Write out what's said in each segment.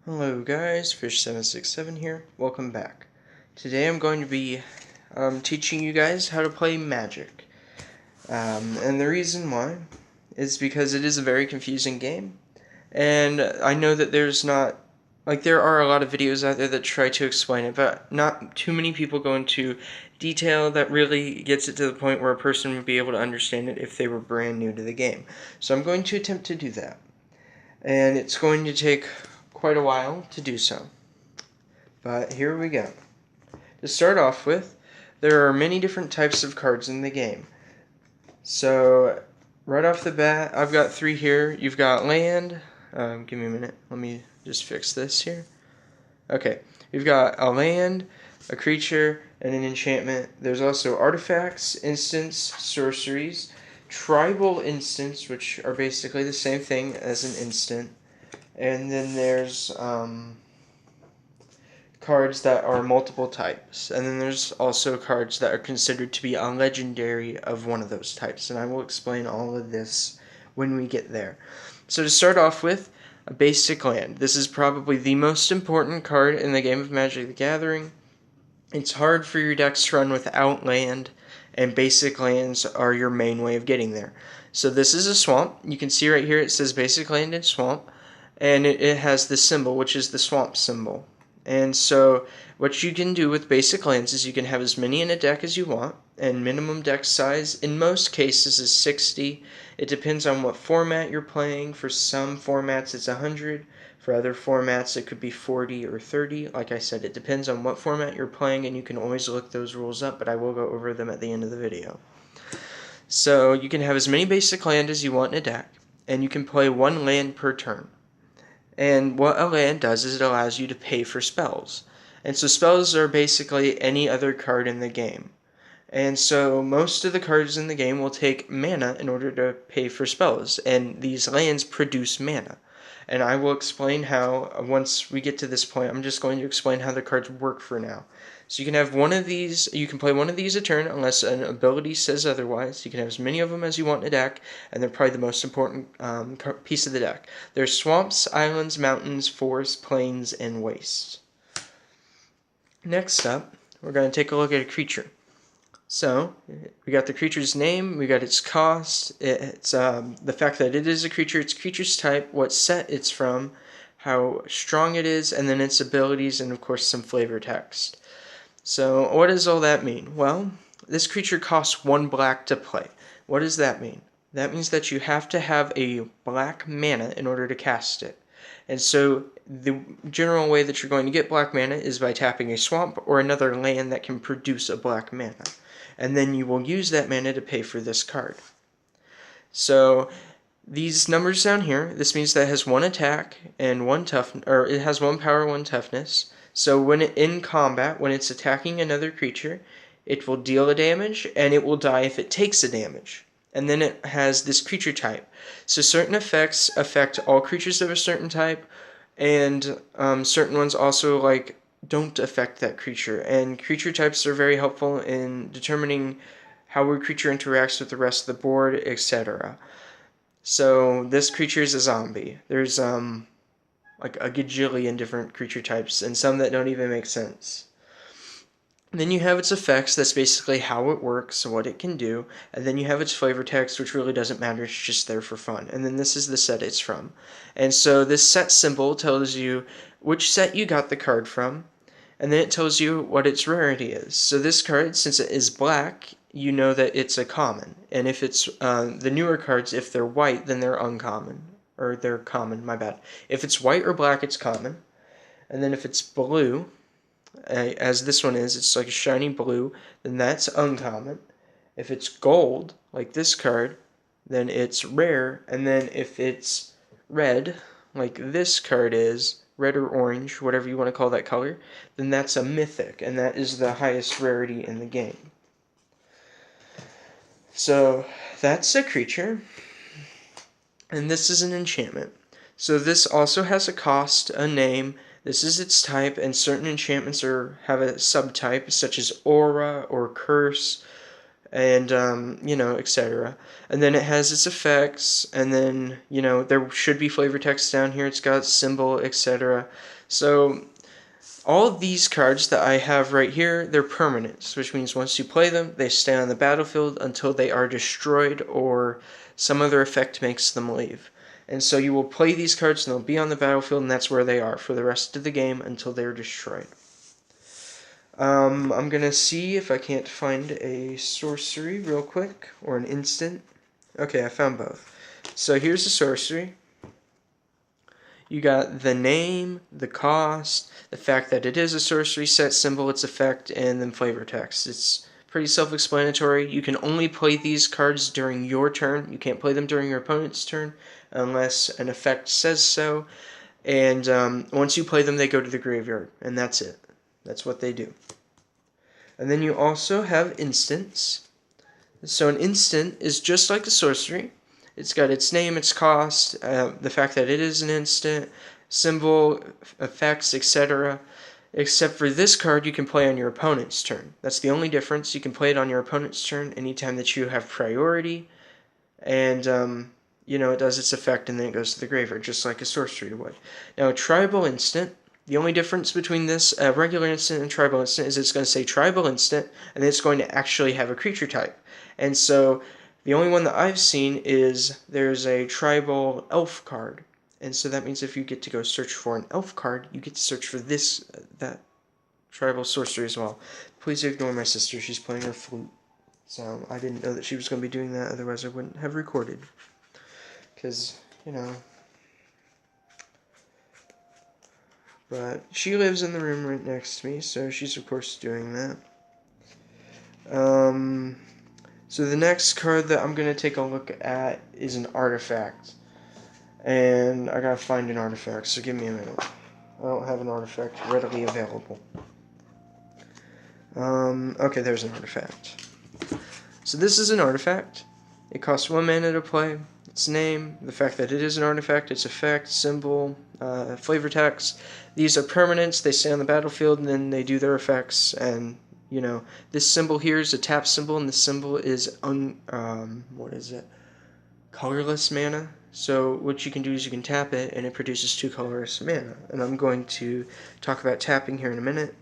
Hello guys, Fish767 here. Welcome back. Today I'm going to be teaching you guys how to play Magic. And the reason why is because it is a very confusing game. And I know that there are a lot of videos out there that try to explain it, but not too many people go into detail that really gets it to the point where a person would be able to understand it if they were brand new to the game. So I'm going to attempt to do that. And it's going to take quite a while to do so. But here we go. To start off with, there are many different types of cards in the game. So, right off the bat, I've got three here. You've got land. Give me a minute. Let me just fix this here. Okay. We've got a land, a creature, and an enchantment. There's also artifacts, instants, sorceries, tribal instants, which are basically the same thing as an instant. And then there's cards that are multiple types. And then there's also cards that are considered to be a legendary of one of those types. And I will explain all of this when we get there. So to start off with, a basic land. This is probably the most important card in the game of Magic the Gathering. It's hard for your decks to run without land, and basic lands are your main way of getting there. So this is a swamp. You can see right here it says basic land and swamp, and it has the symbol, which is the swamp symbol. And so what you can do with basic lands is you can have as many in a deck as you want, and minimum deck size in most cases is 60. It depends on what format you're playing. For some formats it's 100. For other formats it could be 40 or 30. Like I said, it depends on what format you're playing, and you can always look those rules up, but I will go over them at the end of the video. So you can have as many basic land as you want in a deck, and you can play one land per turn. And what a land does is it allows you to pay for spells. And so spells are basically any other card in the game. And so most of the cards in the game will take mana in order to pay for spells. And these lands produce mana. And I will explain how, once we get to this point, I'm just going to explain how the cards work for now. So you can have one of these, you can play one of these a turn unless an ability says otherwise. You can have as many of them as you want in a deck, and they're probably the most important piece of the deck. There's swamps, islands, mountains, forests, plains, and wastes. Next up, we're going to take a look at a creature. So, we got the creature's name, we got its cost, it's the fact that it is a creature, its creature's type, what set it's from, how strong it is, and then its abilities, and of course some flavor text. So, what does all that mean? Well, this creature costs 1 black to play. What does that mean? That means that you have to have a black mana in order to cast it. And so, the general way that you're going to get black mana is by tapping a swamp or another land that can produce a black mana. And then you will use that mana to pay for this card. So, these numbers down here, this means that it has 1 attack and 1 toughness, or it has 1 power, 1 toughness. So when in combat, when it's attacking another creature, it will deal a damage, and it will die if it takes a damage. And then it has this creature type. So certain effects affect all creatures of a certain type, and certain ones also don't affect that creature. And creature types are very helpful in determining how a creature interacts with the rest of the board, etc. So this creature is a zombie. There's like a gajillion different creature types, and some that don't even make sense. And then you have its effects, that's basically how it works, what it can do, and then you have its flavor text, which really doesn't matter, it's just there for fun. And then this is the set it's from. And so this set symbol tells you which set you got the card from, and then it tells you what its rarity is. So this card, since it is black, you know that it's a common. And if it's the newer cards, if they're white, then they're uncommon. Or they're common, my bad. If it's white or black, it's common. And then if it's blue, as this one is, it's like a shiny blue, then that's uncommon. If it's gold, like this card, then it's rare. And then if it's red, like this card is, red or orange, whatever you want to call that color, then that's a mythic, and that is the highest rarity in the game. So that's a creature. And this is an enchantment. So this also has a cost, a name. This is its type, and certain enchantments have a subtype, such as aura or curse. and etc. And then it has its effects, and then there should be flavor text down here. It's got symbol, etc. So all of these cards that I have right here, they're permanents, which means once you play them, they stay on the battlefield until they are destroyed or some other effect makes them leave. And so you will play these cards and they'll be on the battlefield, and that's where they are for the rest of the game until they're destroyed. I'm going to see if I can't find a sorcery real quick, or an instant. Okay, I found both. So here's the sorcery. You got the name, the cost, the fact that it is a sorcery, set symbol, its effect, and then flavor text. It's pretty self-explanatory. You can only play these cards during your turn. You can't play them during your opponent's turn unless an effect says so. And once you play them, they go to the graveyard, and that's it. That's what they do. And then you also have instants. So an instant is just like a sorcery. It's got its name, its cost, the fact that it is an instant, symbol, effects, etc. Except for this card, you can play on your opponent's turn. That's the only difference. You can play it on your opponent's turn anytime that you have priority. And, it does its effect and then it goes to the graveyard, just like a sorcery would. Now, a tribal instant, the only difference between this regular instant and tribal instant is it's going to say tribal instant, and then it's going to actually have a creature type. And so the only one that I've seen is there's a tribal elf card. And so that means if you get to go search for an elf card, you get to search for that tribal sorcery as well. Please ignore my sister. She's playing her flute. So I didn't know that she was going to be doing that. Otherwise I wouldn't have recorded. Because, But she lives in the room right next to me, so she's of course doing that. So the next card that I'm going to take a look at is an artifact. And I gotta find an artifact, so give me a minute. I don't have an artifact readily available. Okay, there's an artifact. So this is an artifact. It costs 1 mana to play. Its name, the fact that it is an artifact, its effect, symbol, flavor text. These are permanents. They stay on the battlefield and then they do their effects. And this symbol here is a tap symbol, and this symbol is colorless mana. So what you can do is you can tap it and it produces 2 colorless mana. And I'm going to talk about tapping here in a minute.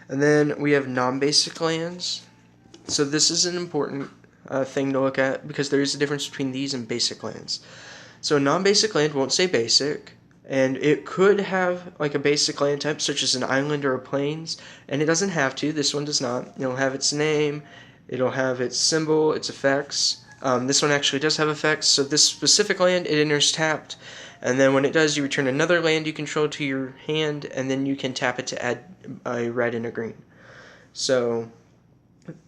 And then we have non-basic lands. So this is an important thing to look at because there is a difference between these and basic lands. So a non-basic land won't say basic, and it could have like a basic land type such as an island or a plains, and it doesn't have to. This one does not. It'll have its name, it'll have its symbol, its effects. This one actually does have effects, so this specific land, it enters tapped, and then when it does, you return another land you control to your hand, and then you can tap it to add a red and a green. So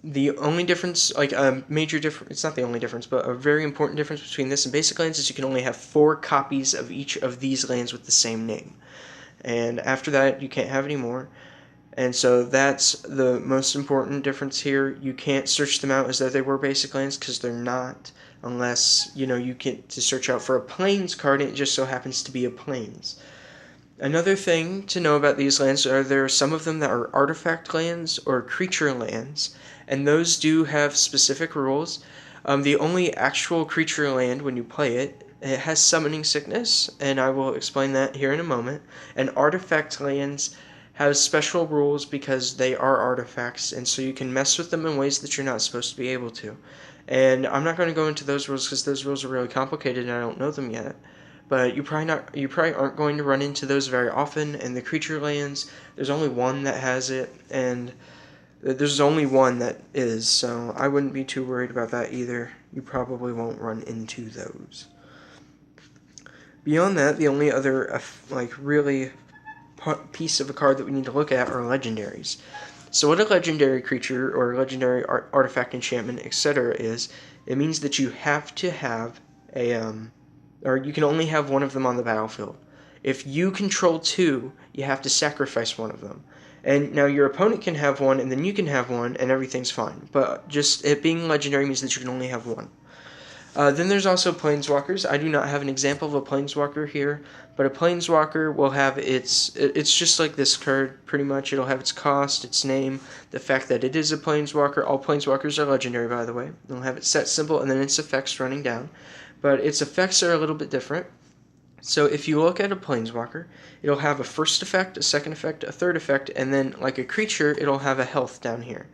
the only difference, like a major difference, it's not the only difference, but a very important difference between this and basic lands is you can only have 4 copies of each of these lands with the same name. And after that, you can't have any more. And so that's the most important difference here. You can't search them out as though they were basic lands because they're not, unless, you get to search out for a plains card and it just so happens to be a plains. Another thing to know about these lands are there are some of them that are artifact lands or creature lands, and those do have specific rules. The only actual creature land when you play it, it has summoning sickness, and I will explain that here in a moment. And artifact lands have special rules because they are artifacts, and so you can mess with them in ways that you're not supposed to be able to. And I'm not going to go into those rules because those rules are really complicated and I don't know them yet. But you probably aren't going to run into those very often. And the creature lands, there's only one that has it, and there's only one that is, so I wouldn't be too worried about that either. You probably won't run into those. Beyond that, the only other really piece of a card that we need to look at are legendaries. So what a legendary creature or legendary artifact, enchantment, etc. is, it means that you have to have or you can only have one of them on the battlefield. If you control 2, you have to sacrifice one of them. And now your opponent can have one, and then you can have one, and everything's fine. But just it being legendary means that you can only have one. Then there's also planeswalkers. I do not have an example of a planeswalker here, but a planeswalker will have it's just like this card, pretty much. It'll have its cost, its name, the fact that it is a planeswalker. All planeswalkers are legendary, by the way. It'll have its set symbol and then its effects running down. But its effects are a little bit different. So if you look at a planeswalker, it'll have a first effect, a second effect, a third effect, and then like a creature, it'll have a health down here.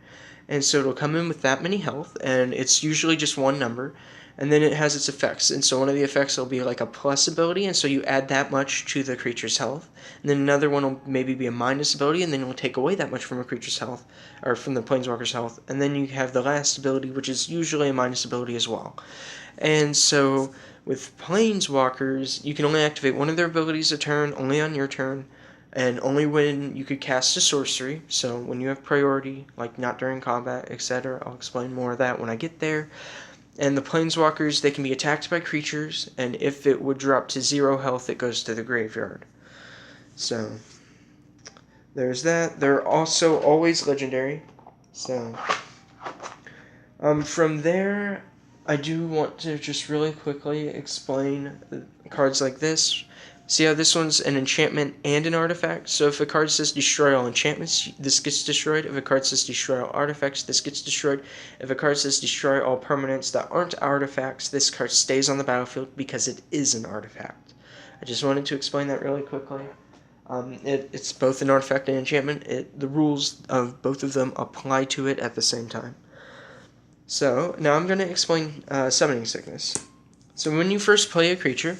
And so it'll come in with that many health, and it's usually just one number, and then it has its effects. And so one of the effects will be like a plus ability, and so you add that much to the creature's health. And then another one will maybe be a minus ability, and then you'll take away that much from a creature's health, or from the planeswalker's health. And then you have the last ability, which is usually a minus ability as well. And so with planeswalkers, you can only activate one of their abilities a turn, only on your turn, and only when you could cast a sorcery. So when you have priority, like not during combat, etc. I'll explain more of that when I get there. And the planeswalkers, they can be attacked by creatures, and if it would drop to 0 health, it goes to the graveyard. So there's that. They're also always legendary. So from there, I do want to just really quickly explain cards like this. See how this one's an enchantment and an artifact? So if a card says destroy all enchantments, this gets destroyed. If a card says destroy all artifacts, this gets destroyed. If a card says destroy all permanents that aren't artifacts, this card stays on the battlefield because it is an artifact. I just wanted to explain that really quickly. It's both an artifact and enchantment. The rules of both of them apply to it at the same time. So now I'm going to explain Summoning Sickness. So when you first play a creature,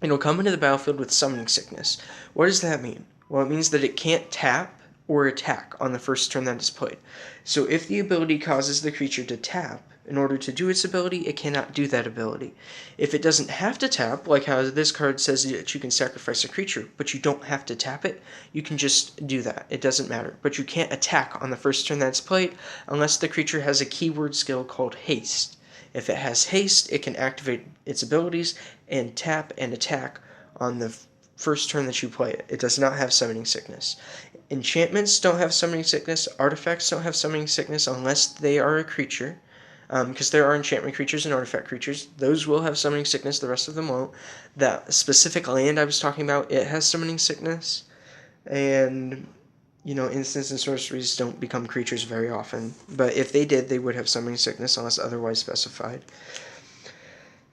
it'll come into the battlefield with Summoning Sickness. What does that mean? Well, it means that it can't tap or attack on the first turn that is played. So if the ability causes the creature to tap, in order to do its ability, it cannot do that ability. If it doesn't have to tap, like how this card says that you can sacrifice a creature, but you don't have to tap it, you can just do that. It doesn't matter. But you can't attack on the first turn that's played unless the creature has a keyword skill called Haste. If it has Haste, it can activate its abilities and tap and attack on the first turn that you play it. It does not have Summoning Sickness. Enchantments don't have Summoning Sickness. Artifacts don't have Summoning Sickness unless they are a creature. Because there are enchantment creatures and artifact creatures. Those will have Summoning Sickness, the rest of them won't. That specific land I was talking about, it has Summoning Sickness. And, instants and sorceries don't become creatures very often. But if they did, they would have Summoning Sickness unless otherwise specified.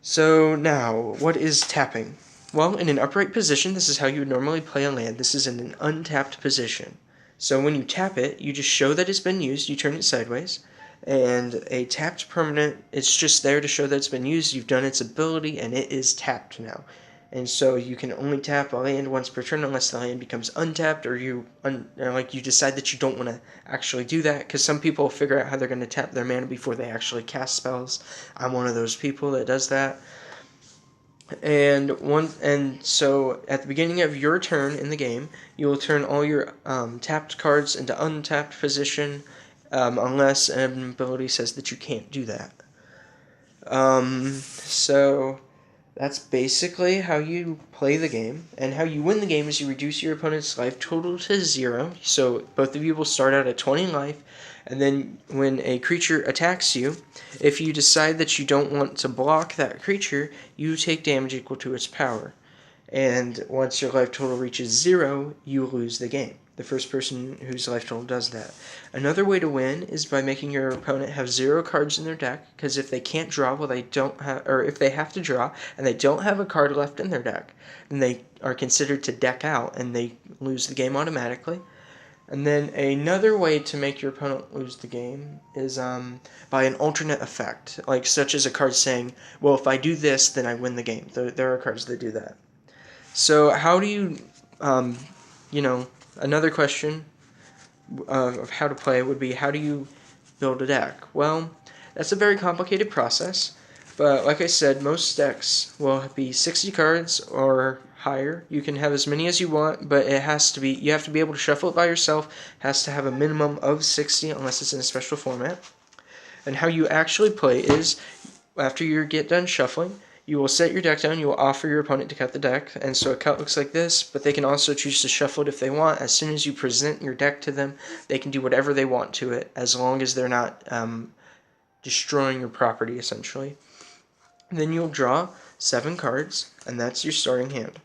So now, what is tapping? Well, in an upright position, this is how you would normally play a land. This is in an untapped position. So when you tap it, you just show that it's been used, you turn it sideways. And a tapped permanent, it's just there to show that it's been used, you've done its ability, and it is tapped now. And so you can only tap a land once per turn unless the land becomes untapped, or you decide that you don't want to actually do that, because some people figure out how they're going to tap their mana before they actually cast spells. I'm one of those people that does that. And so at the beginning of your turn in the game, you will turn all your tapped cards into untapped position, unless an ability says that you can't do that. So that's basically how you play the game. And how you win the game is you reduce your opponent's life total to 0. So both of you will start out at 20 life. And then when a creature attacks you, if you decide that you don't want to block that creature, you take damage equal to its power. And once your life total reaches 0, you lose the game. The first person whose life total does that. Another way to win is by making your opponent have 0 cards in their deck, because if they can't draw, or if they have to draw and they don't have a card left in their deck, then they are considered to deck out and they lose the game automatically. And then another way to make your opponent lose the game is by an alternate effect, like such as a card saying, well, if I do this, then I win the game. There are cards that do that. So how do you, another question of how to play would be, how do you build a deck? Well, that's a very complicated process, but like I said, most decks will be 60 cards or higher. You can have as many as you want, but you have to be able to shuffle it by yourself. It has to have a minimum of 60 unless it's in a special format. And how you actually play is, after you get done shuffling, you will set your deck down, you will offer your opponent to cut the deck, and so a cut looks like this, but they can also choose to shuffle it if they want. As soon as you present your deck to them, they can do whatever they want to it, as long as they're not destroying your property, essentially. Then you'll draw 7 cards, and that's your starting hand.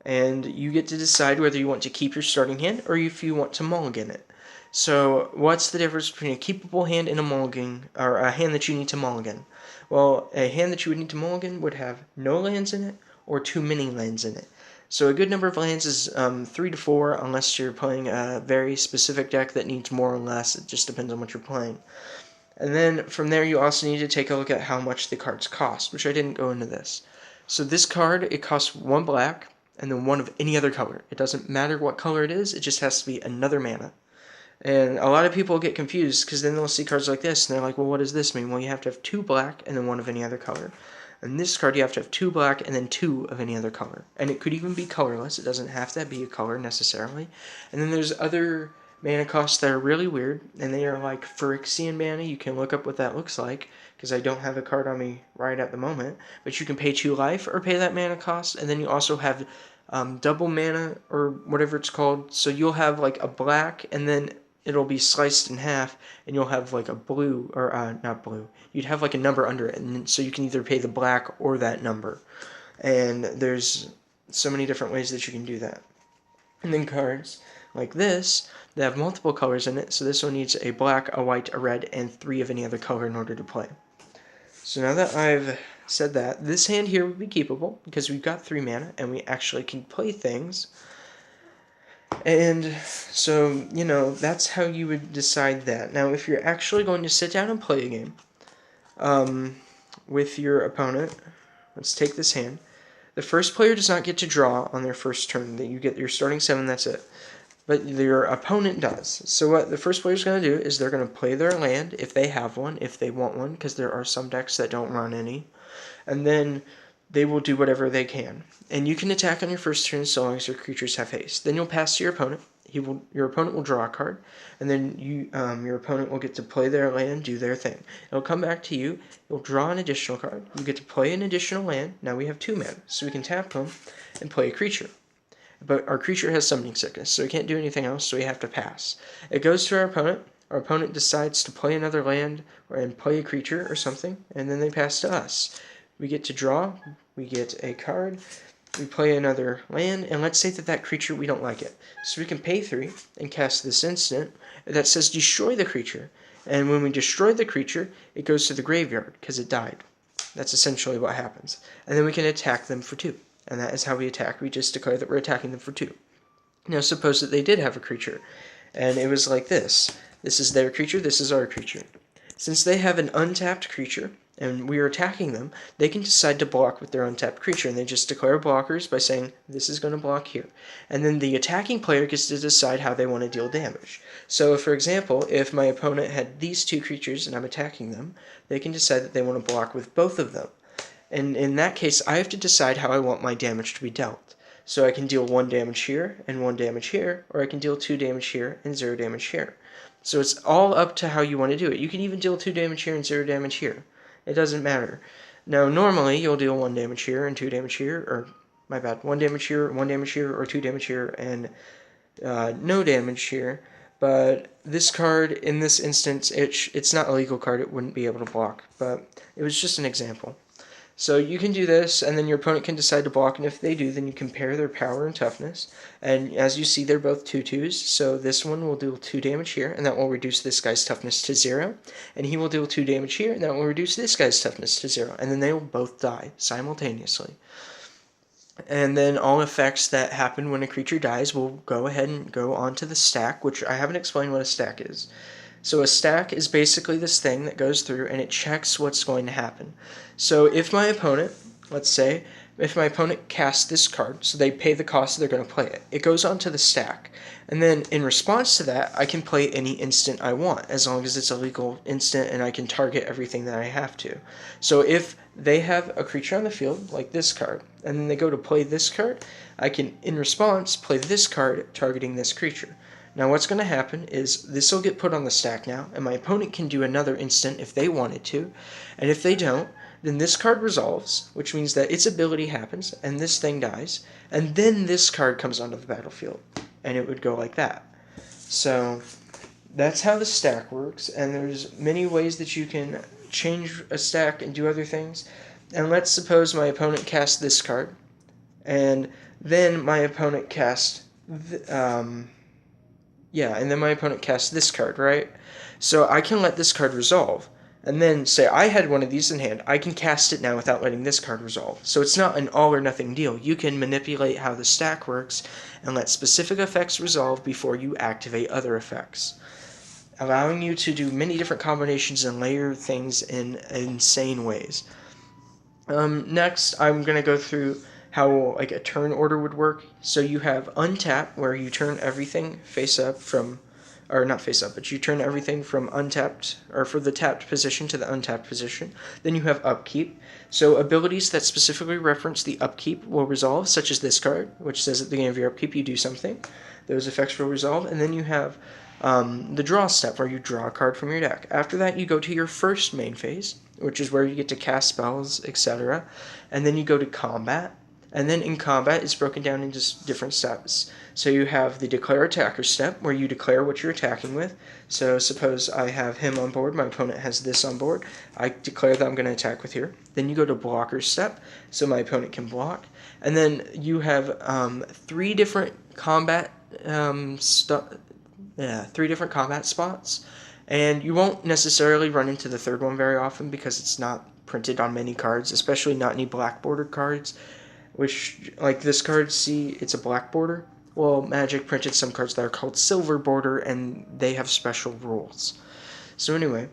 And you get to decide whether you want to keep your starting hand or if you want to mulligan it. So what's the difference between a keepable hand and a mulligan, or a hand that you need to mulligan? Well, a hand that you would need to mulligan would have no lands in it or too many lands in it. So a good number of lands is 3 to 4, unless you're playing a very specific deck that needs more or less. It just depends on what you're playing. And then from there you also need to take a look at how much the cards cost, which I didn't go into this. So this card, it costs 1 black, and then 1 of any other color. It doesn't matter what color it is, it just has to be another mana. And a lot of people get confused because then they'll see cards like this and they're like, well, what does this mean? Well, you have to have 2 black and then 1 of any other color. And this card, you have to have 2 black and then 2 of any other color. And it could even be colorless. It doesn't have to be a color necessarily. And then there's other mana costs that are really weird, and they are like Phyrexian mana. You can look up what that looks like because I don't have a card on me right at the moment. But you can pay 2 life or pay that mana cost. And then you also have double mana or whatever it's called. So you'll have like a black and then it'll be sliced in half, and you'll have like a blue, or not blue, you'd have like a number under it, and so you can either pay the black or that number. And there's so many different ways that you can do that. And then cards like this, they have multiple colors in it, so this one needs a black, a white, a red, and 3 of any other color in order to play. So now that I've said that, this hand here would be keepable, because we've got 3 mana, and we actually can play things. And so, you know, that's how you would decide that. Now, if you're actually going to sit down and play a game with your opponent, let's take this hand. The first player does not get to draw on their first turn. You get your starting 7, that's it. But your opponent does. So what the first player is going to do is they're going to play their land, if they have one, if they want one, because there are some decks that don't run any. And then they will do whatever they can. And you can attack on your first turn so long as your creatures have haste. Then you'll pass to your opponent. Your opponent will draw a card, and then your opponent will get to play their land, do their thing. It'll come back to you. You'll draw an additional card. You get to play an additional land. Now we have 2 mana, so we can tap them and play a creature. But our creature has summoning sickness, so we can't do anything else, so we have to pass. It goes to our opponent. Our opponent decides to play another land and play a creature or something, and then they pass to us. We get to draw. We get a card. We play another land, and let's say that creature, we don't like it. So we can pay 3 and cast this instant that says destroy the creature. And when we destroy the creature, it goes to the graveyard because it died. That's essentially what happens. And then we can attack them for 2. And that is how we attack. We just declare that we're attacking them for 2. Now suppose that they did have a creature, and it was like this. This is their creature, this is our creature. Since they have an untapped creature, and we are attacking them, they can decide to block with their untapped creature, and they just declare blockers by saying, this is going to block here. And then the attacking player gets to decide how they want to deal damage. So, for example, if my opponent had these 2 creatures and I'm attacking them, they can decide that they want to block with both of them. And in that case, I have to decide how I want my damage to be dealt. So I can deal 1 damage here and 1 damage here, or I can deal 2 damage here and 0 damage here. So it's all up to how you want to do it. You can even deal 2 damage here and 0 damage here. It doesn't matter. Now, normally, you'll deal 1 damage here and 2 damage here, or, my bad, 1 damage here, 1 damage here, or 2 damage here, and no damage here. But this card, in this instance, it's not a legal card. It wouldn't be able to block. But it was just an example. So you can do this, and then your opponent can decide to block, and if they do, then you compare their power and toughness. And as you see, they're both 2/2s, so this one will deal 2 damage here, and that will reduce this guy's toughness to 0. And he will deal 2 damage here, and that will reduce this guy's toughness to 0. And then they will both die simultaneously. And then all effects that happen when a creature dies will go ahead and go onto the stack, which I haven't explained what a stack is. So a stack is basically this thing that goes through and it checks what's going to happen. So if my opponent, let's say, if my opponent casts this card, so they pay the cost, they're going to play it. It goes onto the stack. And then in response to that, I can play any instant I want, as long as it's a legal instant and I can target everything that I have to. So if they have a creature on the field, like this card, and then they go to play this card, I can, in response, play this card targeting this creature. Now what's going to happen is this will get put on the stack now, and my opponent can do another instant if they wanted to, and if they don't, then this card resolves, which means that its ability happens, and this thing dies, and then this card comes onto the battlefield, and it would go like that. So that's how the stack works, and there's many ways that you can change a stack and do other things, And let's suppose my opponent cast this card, and then my opponent cast, and then my opponent cast this card, right? So I can let this card resolve, and then say I had one of these in hand. I can cast it now without letting this card resolve. So it's not an all or nothing deal. You can manipulate how the stack works and let specific effects resolve before you activate other effects, allowing you to do many different combinations and layer things in insane ways. Next, I'm going to go through how like a turn order would work. So you have untap, where you turn everything face up from, or not face up, but you turn everything from untapped, or for the tapped position to the untapped position. Then you have upkeep. So abilities that specifically reference the upkeep will resolve, such as this card, which says at the beginning of your upkeep you do something. Those effects will resolve. And then you have the draw step, where you draw a card from your deck. After that, you go to your first main phase, which is where you get to cast spells, etc. And then you go to combat. And then in combat, it's broken down into different steps. So you have the declare attacker step, where you declare what you're attacking with. So suppose I have him on board, my opponent has this on board. I declare that I'm going to attack with here. Then you go to blocker step, so my opponent can block. And then you have three different combat spots, and you won't necessarily run into the third one very often because it's not printed on many cards, especially not any black bordered cards, which, like this card, see, it's a black border. Well, Magic printed some cards that are called silver border, and they have special rules. So anyway,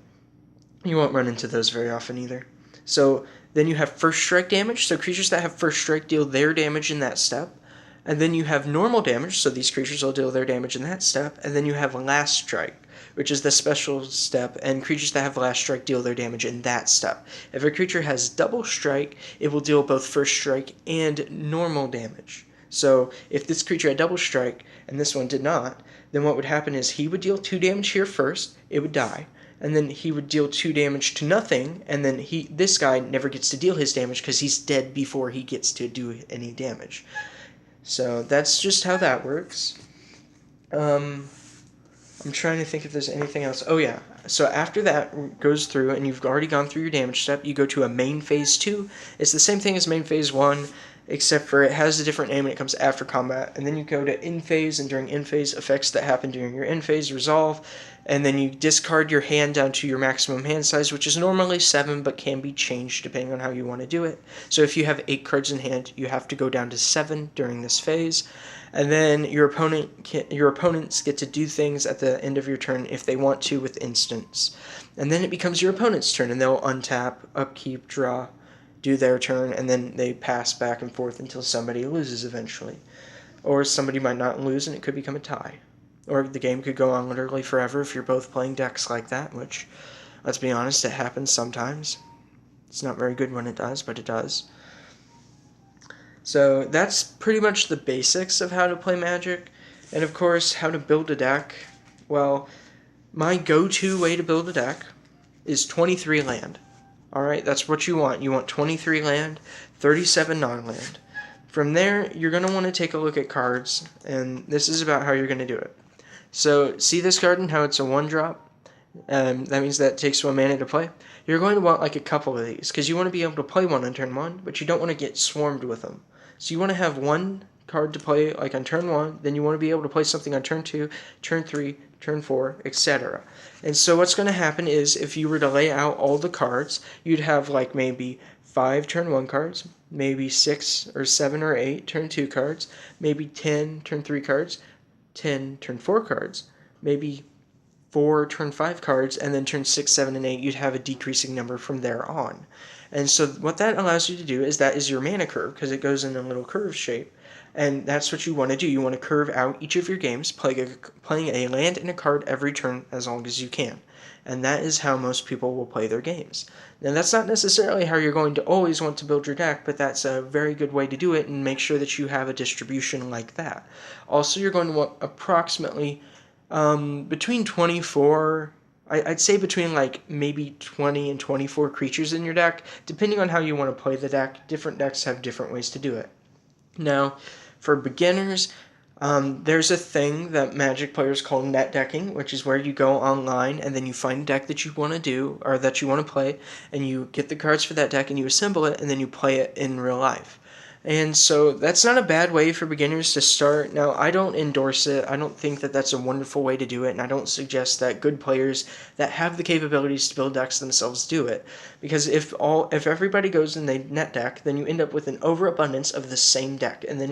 you won't run into those very often either. So then you have first strike damage, so creatures that have first strike deal their damage in that step. And then you have normal damage, so these creatures will deal their damage in that step. And then you have last strike, which is the special step, and creatures that have last strike deal their damage in that step. If a creature has double strike, it will deal both first strike and normal damage. So if this creature had double strike, and this one did not, then what would happen is he would deal 2 damage here first, it would die. And then he would deal 2 damage to nothing, and then this guy never gets to deal his damage because he's dead before he gets to do any damage. So that's just how that works. I'm trying to think if there's anything else. Oh yeah, so after that goes through and you've already gone through your damage step, you go to a main phase 2. It's the same thing as main phase 1, except for it has a different name and it comes after combat. And then you go to in phase, and during in phase, effects that happen during your in phase resolve. And then you discard your hand down to your maximum hand size, which is normally 7, but can be changed depending on how you want to do it. So if you have 8 cards in hand, you have to go down to 7 during this phase. And then your opponents get to do things at the end of your turn if they want to with instants. And then it becomes your opponent's turn, and they'll untap, upkeep, draw, do their turn, and then they pass back and forth until somebody loses eventually. Or somebody might not lose, and it could become a tie. Or the game could go on literally forever if you're both playing decks like that, which, let's be honest, it happens sometimes. It's not very good when it does, but it does. So that's pretty much the basics of how to play Magic. And of course, how to build a deck. Well, my go-to way to build a deck is 23 land. Alright, that's what you want. You want 23 land, 37 non-land. From there, you're going to want to take a look at cards, and this is about how you're going to do it. So, see this card and how it's a 1-drop? That means that it takes 1 mana to play. You're going to want like a couple of these, because you want to be able to play one on turn 1, but you don't want to get swarmed with them. So you want to have 1 card to play like on turn 1, then you want to be able to play something on turn 2, turn 3, turn 4, etc. And so what's going to happen is, if you were to lay out all the cards, you'd have like maybe 5 turn 1 cards, maybe 6 or 7 or 8 turn 2 cards, maybe 10 turn 3 cards, 10 turn 4 cards, maybe 4 turn 5 cards, and then turn 6, 7, and 8, you'd have a decreasing number from there on. And so what that allows you to do is that is your mana curve, because it goes in a little curve shape. And that's what you want to do. You want to curve out each of your games, playing a land and a card every turn as long as you can. And that is how most people will play their games. Now, that's not necessarily how you're going to always want to build your deck, but that's a very good way to do it, and make sure that you have a distribution like that. Also, you're going to want approximately between 24... I'd say between like maybe 20 and 24 creatures in your deck, depending on how you want to play the deck. Different decks have different ways to do it. Now, for beginners, There's a thing that Magic players call net decking, which is where you go online and then you find a deck that you want to do or that you want to play, and you get the cards for that deck and you assemble it and then you play it in real life. And so that's not a bad way for beginners to start. Now, I don't endorse it. I don't think that that's a wonderful way to do it, and I don't suggest that good players that have the capabilities to build decks themselves do it. Because if everybody goes and they net deck, then you end up with an overabundance of the same deck, and then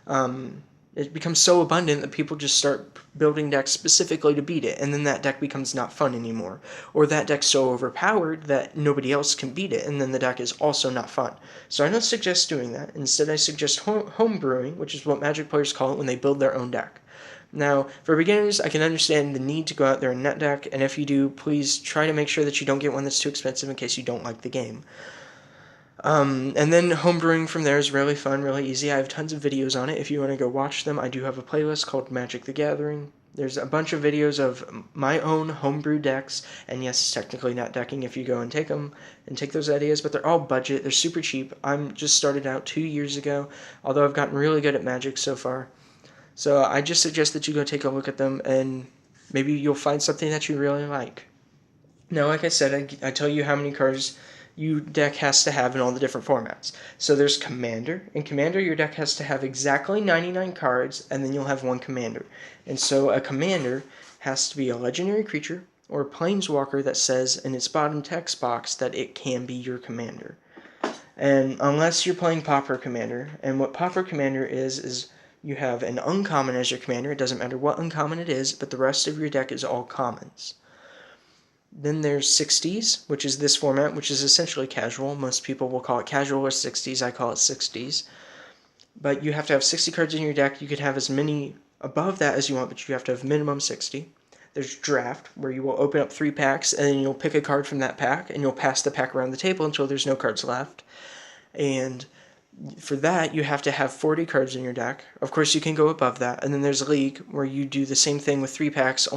um, it becomes so abundant that people just start building decks specifically to beat it, and then that deck becomes not fun anymore. Or that deck's so overpowered that nobody else can beat it, and then the deck is also not fun. So I don't suggest doing that. Instead, I suggest home brewing, which is what Magic players call it when they build their own deck. Now, for beginners, I can understand the need to go out there and net deck, and if you do, please try to make sure that you don't get one that's too expensive in case you don't like the game. And then homebrewing from there is really fun, really easy. I have tons of videos on it. If you want to go watch them, I do have a playlist called Magic the Gathering. There's a bunch of videos of my own homebrew decks, and yes, it's technically not decking if you go and take them and take those ideas, but they're all budget. They're super cheap. I'm just started out 2 years ago, although I've gotten really good at Magic so far. So I just suggest that you go take a look at them, and maybe you'll find something that you really like. Now, like I said, I tell you how many cards your deck has to have in all the different formats. So there's Commander. In Commander, your deck has to have exactly 99 cards, and then you'll have one Commander. And so a Commander has to be a legendary creature or a Planeswalker that says in its bottom text box that it can be your Commander. And unless you're playing Pauper Commander, and what Pauper Commander is you have an uncommon as your Commander. It doesn't matter what uncommon it is, but the rest of your deck is all commons. Then there's 60s, which is this format, which is essentially casual. Most people will call it casual or 60s. I call it 60s. But you have to have 60 cards in your deck. You can have as many above that as you want, but you have to have minimum 60. There's Draft, where you will open up 3 packs, and then you'll pick a card from that pack, and you'll pass the pack around the table until there's no cards left. And for that, you have to have 40 cards in your deck. Of course, you can go above that. And then there's League, where you do the same thing with 3 packs,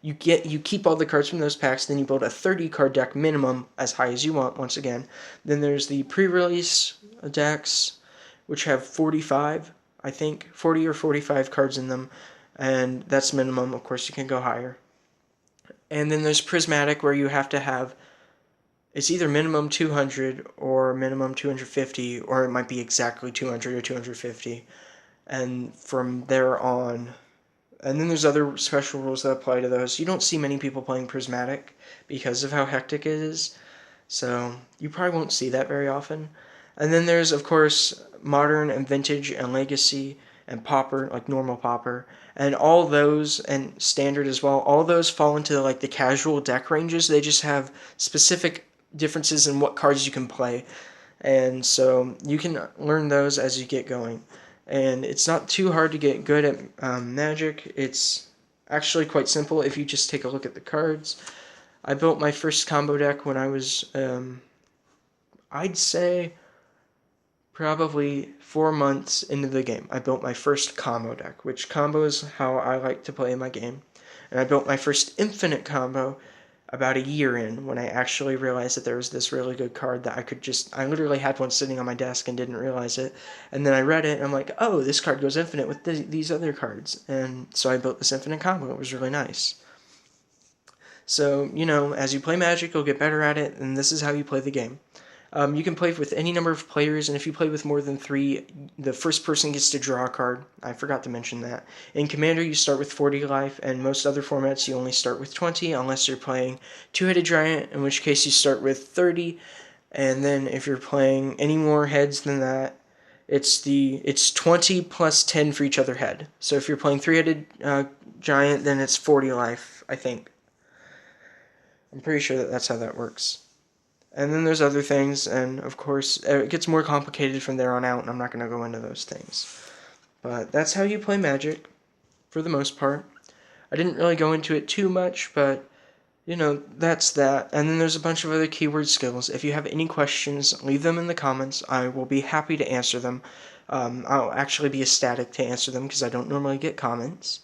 you keep all the cards from those packs, then you build a 30-card deck minimum, as high as you want, once again. Then there's the pre-release decks, which have 45, I think, 40 or 45 cards in them, and that's minimum. Of course, you can go higher. And then there's Prismatic, where you have to have, it's either minimum 200 or minimum 250, or it might be exactly 200 or 250. And from there on, and then there's other special rules that apply to those. You don't see many people playing Prismatic because of how hectic it is, so you probably won't see that very often. And then there's, of course, Modern and Vintage and Legacy and Pauper, like normal Pauper, and all those, and Standard as well, all those fall into like the casual deck ranges. They just have specific differences in what cards you can play, and so you can learn those as you get going. And it's not too hard to get good at Magic. It's actually quite simple if you just take a look at the cards. I built my first combo deck when I was, I'd say, probably 4 months into the game. I built my first combo deck, which combo is how I like to play my game. And I built my first infinite combo about a year in, when I actually realized that there was this really good card that I literally had one sitting on my desk and didn't realize it. And then I read it and I'm like, oh, this card goes infinite with these other cards. And so I built this infinite combo. It was really nice. So, as you play Magic, you'll get better at it, and this is how you play the game. You can play with any number of players, and if you play with more than 3, the first person gets to draw a card. I forgot to mention that. In Commander, you start with 40 life, and most other formats, you only start with 20, unless you're playing Two-Headed Giant, in which case you start with 30, and then if you're playing any more heads than that, it's 20 plus 10 for each other head. So if you're playing Three-Headed Giant, then it's 40 life, I think. I'm pretty sure that's how that works. And then there's other things, and of course, it gets more complicated from there on out, and I'm not going to go into those things. But that's how you play Magic, for the most part. I didn't really go into it too much, but, that's that. And then there's a bunch of other keyword skills. If you have any questions, leave them in the comments. I will be happy to answer them. I'll actually be ecstatic to answer them, because I don't normally get comments.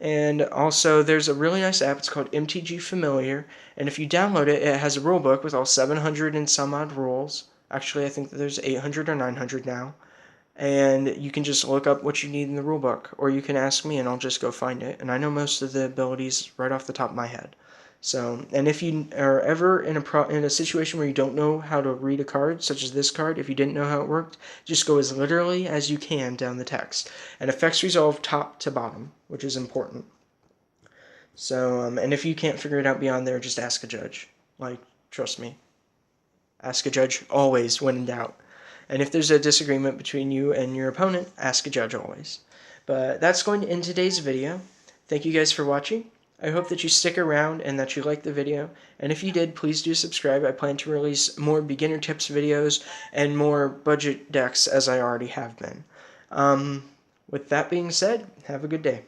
And also, there's a really nice app. It's called MTG Familiar. And if you download it, it has a rule book with all 700 and some odd rules. Actually, I think that there's 800 or 900 now. and you can just look up what you need in the rulebook, or you can ask me and I'll just go find it. And I know most of the abilities right off the top of my head. So, and if you are ever in a situation where you don't know how to read a card, such as this card, if you didn't know how it worked, just go as literally as you can down the text. And effects resolve top to bottom, which is important. So, and if you can't figure it out beyond there, just ask a judge. Like, trust me. Ask a judge always when in doubt. And if there's a disagreement between you and your opponent, ask a judge always. But that's going to end today's video. Thank you guys for watching. I hope that you stick around and that you liked the video. And if you did, please do subscribe. I plan to release more beginner tips videos and more budget decks as I already have been. With that being said, have a good day.